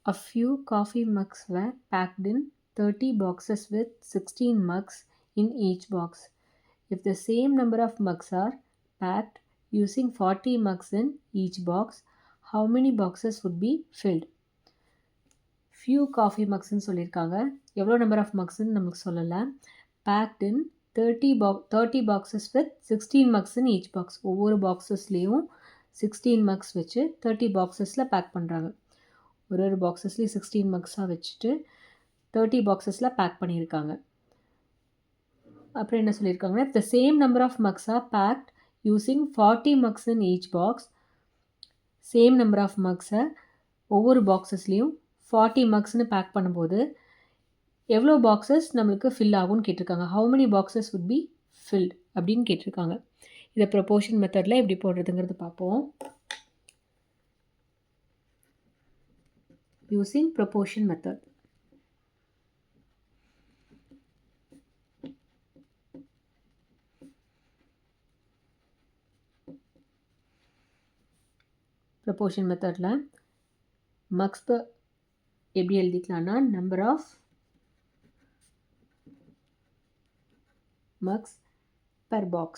A few coffee mugs were packed in 30 boxes with 16 mugs in each box. If the same number of mugs are packed using 40 mugs in each box, how many boxes would be filled? Few coffee mugsன்னு சொல்லியிருக்காங்க. எவ்வளோ number of mugsன்னு நமக்கு சொல்லலை. packed in 30 boxes with 16 mugs in each box. ஒவ்வொரு பாக்ஸஸ்லேயும் 16 mugs வச்சு 30 பாக்ஸஸில் back பண்ணுறாங்க. ஒரு பாக்ஸஸ்லேயும் 16 மக்ஸாக வச்சுட்டு 30 பாக்ஸஸில் back பண்ணியிருக்காங்க. அப்புறம் என்ன சொல்லியிருக்காங்கன்னா, if the same number of mugs are packed using 40 mugs in each box, same number of மக்ஸை ஒவ்வொரு பாக்ஸஸ்லேயும் 40 மக்ஸ்னு பேக் பண்ணும்போது எவ்வளோ பாக்ஸஸ் நம்மளுக்கு ஃபில் ஆகும்னு கேட்டிருக்காங்க. How many boxes would be filled அப்படின்னு கேட்டிருக்காங்க. இதை ப்ரொபோர்ஷன் மெத்தடில் எப்படி போடுறதுங்கிறது பார்ப்போம். using proportion method. proportion methodல mugs per எப்படி எழுதிக்கலாம்னா number of mugs per box,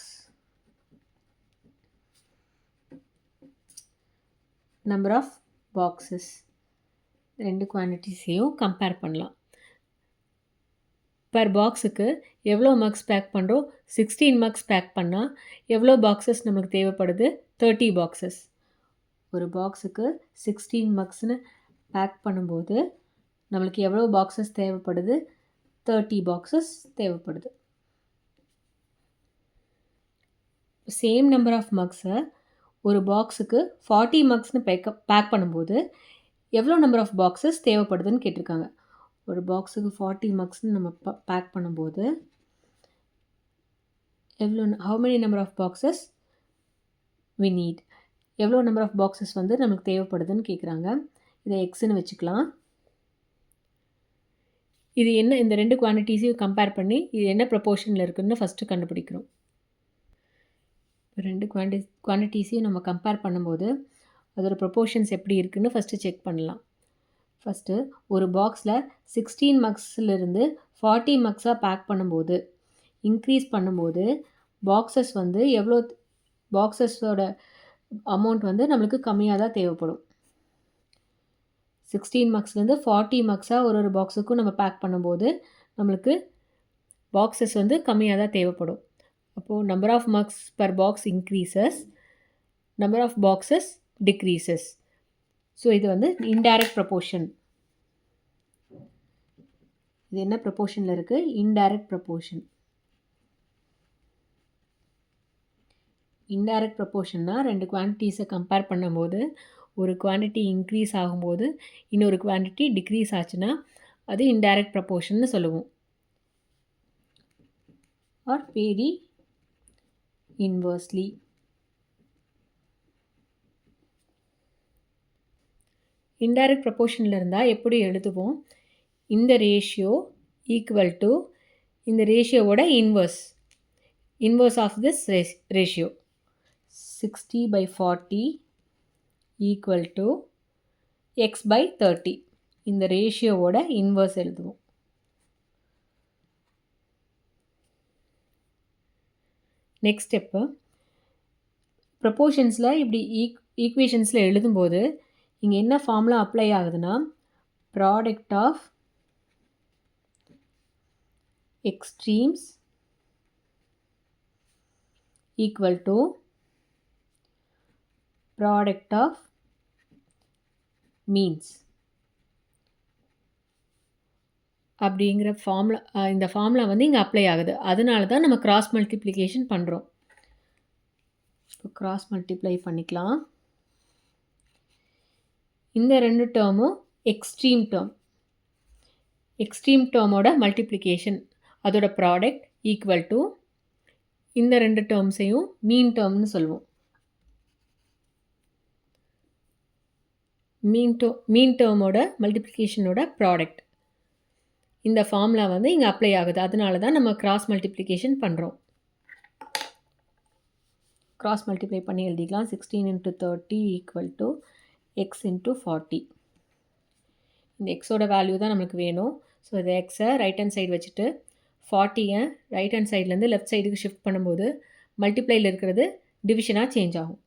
number of boxes, ரெண்டு குவான்டிட்டிஸையும் கம்பேர் பண்ணலாம். பர் பாக்ஸுக்கு எவ்வளோ மக்ஸ் பேக் பண்ணுறோம், 16 மக்ஸ் பேக் பண்ணால் எவ்வளோ பாக்ஸஸ் நமக்கு தேவைப்படுது, 30 பாக்ஸஸ். ஒரு பாக்ஸுக்கு 16 மக்ஸ்னு பேக் பண்ணும்போது நம்மளுக்கு எவ்வளோ பாக்ஸஸ் தேவைப்படுது, 30 பாக்ஸஸ் தேவைப்படுது. சேம் நம்பர் ஆஃப் மக்ஸை ஒரு பாக்ஸுக்கு 40 மக்ஸ்னு பேக் பண்ணும்போது எவ்வளோ நம்பர் ஆஃப் பாக்ஸஸ் தேவைப்படுதுன்னு கேட்டிருக்காங்க. ஒரு பாக்ஸுக்கு 40 மக்ஸ்னு நம்ம பேக் பண்ணும்போது எவ்வளோ how many number of boxes we need, எவ்வளோ நம்பர் ஆஃப் பாக்ஸஸ் வந்து நமக்கு தேவைப்படுதுன்னு கேட்குறாங்க. இதை எக்ஸ்ன்னு வச்சுக்கலாம். இது என்ன, இந்த ரெண்டு குவான்டிட்டிஸையும் கம்பேர் பண்ணி இது என்ன ப்ரொபோர்ஷனில் இருக்குதுன்னு ஃபஸ்ட்டு கண்டுபிடிக்கிறோம். ரெண்டு குவான்டிட்டிஸையும் நம்ம கம்பேர் பண்ணும்போது அதோட ப்ரொபோர்ஷன்ஸ் எப்படி இருக்குதுன்னு ஃபஸ்ட்டு செக் பண்ணலாம். ஃபஸ்ட்டு ஒரு பாக்ஸில் 16 மக்ஸ்லேருந்து 40 மக்ஸாக பேக் பண்ணும்போது இன்க்ரீஸ் பண்ணும்போது பாக்ஸஸ் வந்து எவ்வளோ, பாக்ஸஸோட அமௌண்ட் வந்து நம்மளுக்கு கம்மியாக தான் தேவைப்படும். 16 மக்ஸ்லேருந்து 40 மக்ஸாக ஒரு பாக்ஸுக்கும் நம்ம பேக் பண்ணும்போது நம்மளுக்கு பாக்ஸஸ் வந்து கம்மியாக தான் தேவைப்படும். அப்போது number of mugs per box increases, number of boxes decreases. So இது வந்து இன்டைரக்ட் ப்ரொபோர்ஷன். இது என்ன ப்ரொபோர்ஷனில் இருக்குது, இன்டைரக்ட் ப்ரொபோர்ஷன். இன்டைரக்ட் ப்ரொபோர்ஷன்னா ரெண்டு குவான்டிட்டிஸை கம்பேர் பண்ணும்போது ஒரு குவான்டிட்டி இன்க்ரீஸ் ஆகும்போது இன்னொரு குவான்டிட்டி டிக்ரீஸ் ஆச்சுன்னா அது இன்டைரக்ட் ப்ரொபோர்ஷன்னு சொல்லுவோம். Or vary inversely. இன்டைரக்ட் ப்ரொபோர்ஷனில் இருந்தால் எப்படி எழுதுவோம், இந்த ரேஷியோ ஈக்குவல் டு இந்த ரேஷியோவோட inverse of this ratio 60/40 equal to x/30. இந்த ரேஷியோவோட இன்வர்ஸ் எழுதுவோம். நெக்ஸ்ட் ஸ்டெப்பு, ப்ரொபோர்ஷன்ஸில் இப்படி ஈக்குவேஷன்ஸில் எழுதும்போது இங்கே என்ன ஃபார்முலா அப்ளை ஆகுதுன்னா, product of extremes equal to product of means அப்படிங்கிற ஃபார்முலா, இந்த ஃபார்முலா வந்து இங்கே அப்ளை ஆகுது. அதனால தான் நம்ம கிராஸ் மல்டிப்ளிகேஷன் பண்ணுறோம். இப்போ கிராஸ் மல்டிப்ளை பண்ணிக்கலாம். இந்த ரெண்டு டேர்மும் எக்ஸ்ட்ரீம் டேர்மோட மல்டிப்ளிகேஷன், அதோட ப்ராடக்ட் ஈக்குவல் டு இந்த ரெண்டு டேர்ம்ஸையும் மீன் டேர்ம்னு சொல்லுவோம். மீன் டேர்மோட மல்டிப்ளிகேஷனோட ப்ராடக்ட். இந்த ஃபார்முலா வந்து இங்கே அப்ளை ஆகுது. அதனால தான் நம்ம கிராஸ் மல்டிப்ளிகேஷன் பண்ணுறோம். கிராஸ் மல்டிப்ளை பண்ணி எழுதிக்கலாம். 16 × 30 ஈக்குவல் டு x × 40. இந்த எக்ஸோட வேல்யூ தான் நம்மளுக்கு வேணும். ஸோ இந்த எக்ஸை ரைட் ஹேண்ட் சைடு வச்சுட்டு 40 ரைட் ஹேண்ட் சைட்லேருந்து லெஃப்ட் சைடுக்கு ஷிஃப்ட் பண்ணும்போது மல்டிப்ளையில் இருக்கிறது டிவிஷனாக சேஞ்ச் ஆகும்.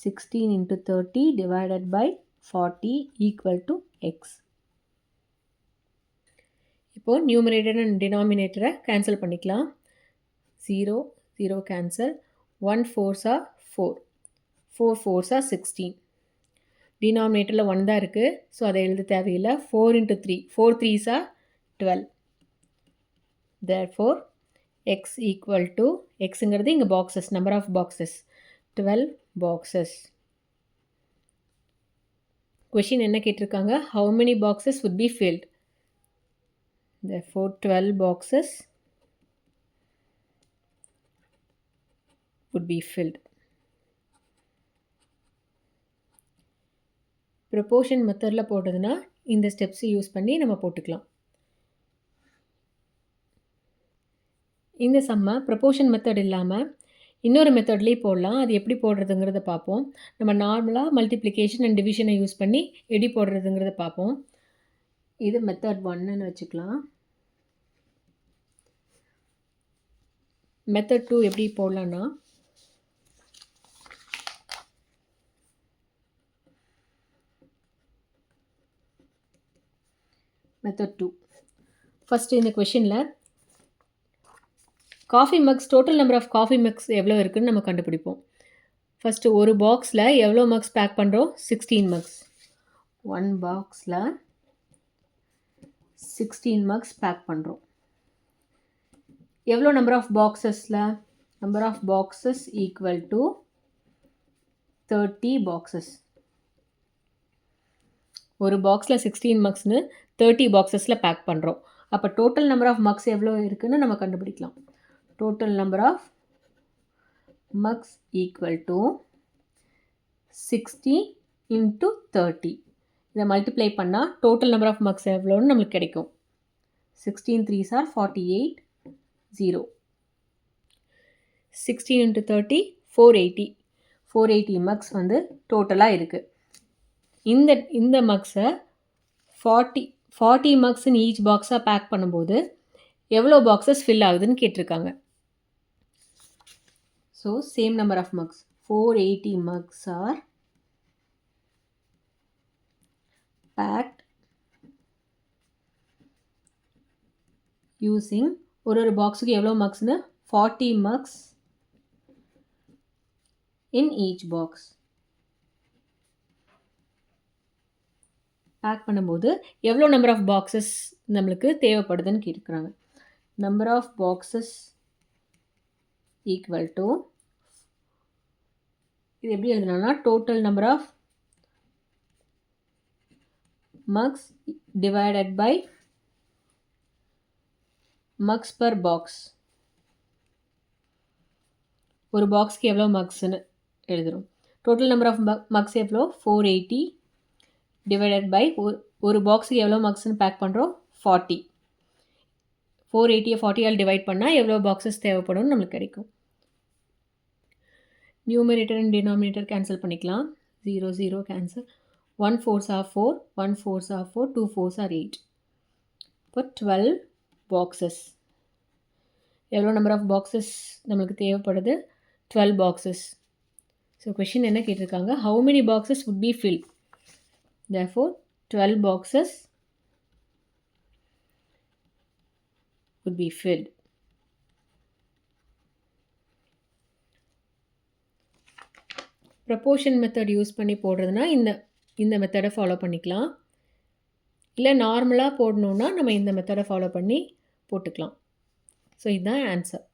16 into 30 divided by 40 equal to x. இப்போது நியூமரேட்டர் அண்ட் டினாமினேட்டரை கேன்சல் பண்ணிக்கலாம். 0 0 cancel, 1 4s are 4, 4 4s are 16. டினாமினேட்டரில் 1 தான் இருக்குது, ஸோ அதை எழுத தேவையில்லை. 4 into 3, 4 3s are 12. Therefore x equal to, xங்கிறது இங்கே boxes, number of boxes, 12 boxes. Question என்ன கேட்டிருக்காங்க? How many boxes would be filled? Therefore 12 boxes would be filled. Proportion மெத்தடில் போட்டதுன்னா இந்த ஸ்டெப்ஸ் யூஸ் பண்ணி நம்ம போட்டுக்கலாம். இந்த சம்மை ப்ரொபோர்ஷன் மெத்தட் இல்லாமல் இன்னொரு மெத்தட்லேயே போடலாம். அது எப்படி போடுறதுங்கிறத பார்ப்போம். நம்ம நார்மலாக மல்டிப்ளிகேஷன் அண்ட் டிவிஷனை யூஸ் பண்ணி எப்படி போடுறதுங்கிறத பார்ப்போம். இது மெத்தட் 1ன்னு வச்சுக்கலாம். மெத்தட் 2 எப்படி போடலான்னா, மெத்தட் 2 ஃபஸ்ட்டு இந்த கொஷினில் coffee mugs, total number of coffee mugs எவ்வளோ இருக்குதுன்னு நம்ம கண்டுபிடிப்போம். ஃபஸ்ட்டு ஒரு பாக்ஸில் எவ்வளோ மக்ஸ் பேக் பண்ணுறோம்? 16 மக்ஸ். 1 பாக்ஸில் 16 மக்ஸ் பேக் பண்ணுறோம். எவ்வளோ நம்பர் ஆஃப் பாக்ஸஸில்? Number of boxes equal to 30 boxes. ஒரு பாக்ஸில் 16 மக்ஸ்னு 30 பாக்ஸஸில் பேக் பண்ணுறோம். அப்போ டோட்டல் நம்பர் ஆஃப் மக்ஸ் எவ்வளோ இருக்குதுன்னு நம்ம கண்டுபிடிக்கலாம். Total number of mugs equal to 60 into 30. இதை மல்டிப்ளை பண்ணால் டோட்டல் நம்பர் ஆஃப் மக்ஸ் எவ்வளோன்னு நம்மளுக்கு கிடைக்கும். 16 3s are 48, 0. 16 into 30 480. 480 மக்ஸ் வந்து டோட்டலாக இருக்குது. இந்த மக்ஸை 40 மக்ஸ்ன்னு ஈச் பாக்ஸாக பேக் பண்ணும்போது எவ்வளோ பாக்ஸஸ் ஃபில் ஆகுதுன்னு கேட்டிருக்காங்க. So same number of mugs, 480 mugs are packed using ஒரு பாக்ஸுக்கு எவ்வளோ மக்ஸ்னு 40 mugs in each box. Pack பண்ணும்போது எவ்வளோ நம்பர் ஆஃப் பாக்ஸஸ் நம்மளுக்கு தேவைப்படுதுன்னு கேட்குறாங்க. Number of boxes equal to, இது எப்படி எழுதலாம்னா total number of mugs divided by mugs per box. ஒரு பாக்ஸ்க்கு எவ்வளோ மக்ஸ்ன்னு எழுதுகிறோம். டோட்டல் நம்பர் ஆஃப் மக்ஸ் எவ்வளோ? 480 டிவைடட் பை ஒரு பாக்ஸுக்கு எவ்வளோ மக்ஸ்ன்னு பேக் பண்ணுறோம்? 40. 480 40ஆல் டிவைட் பண்ணால் எவ்வளோ பாக்ஸஸ் தேவைப்படும்னு நம்மளுக்கு கிடைக்கும். நியூமரேட்டர் அண்ட் டினாமினேட்டர் கேன்சல் பண்ணிக்கலாம். 0 0 cancel, 1 4s are 4, 1 4s are 4, 2 4s are 8. இப்போ 12 பாக்ஸஸ். எவ்வளோ நம்பர் ஆஃப் பாக்ஸஸ் நம்மளுக்கு தேவைப்படுது? 12 பாக்ஸஸ். ஸோ கொஷின் என்ன கேட்டிருக்காங்க? How many boxes would be filled? Therefore 12 boxes would be filled. Proportion method use பண்ணி போடுறதுனா இந்த மெத்தடை ஃபாலோ பண்ணிக்கலாம். இல்லை நார்மலாக போடணுன்னா நம்ம இந்த மெத்தடை ஃபாலோ பண்ணி போட்டுக்கலாம். ஸோ இதுதான் ஆன்சர்.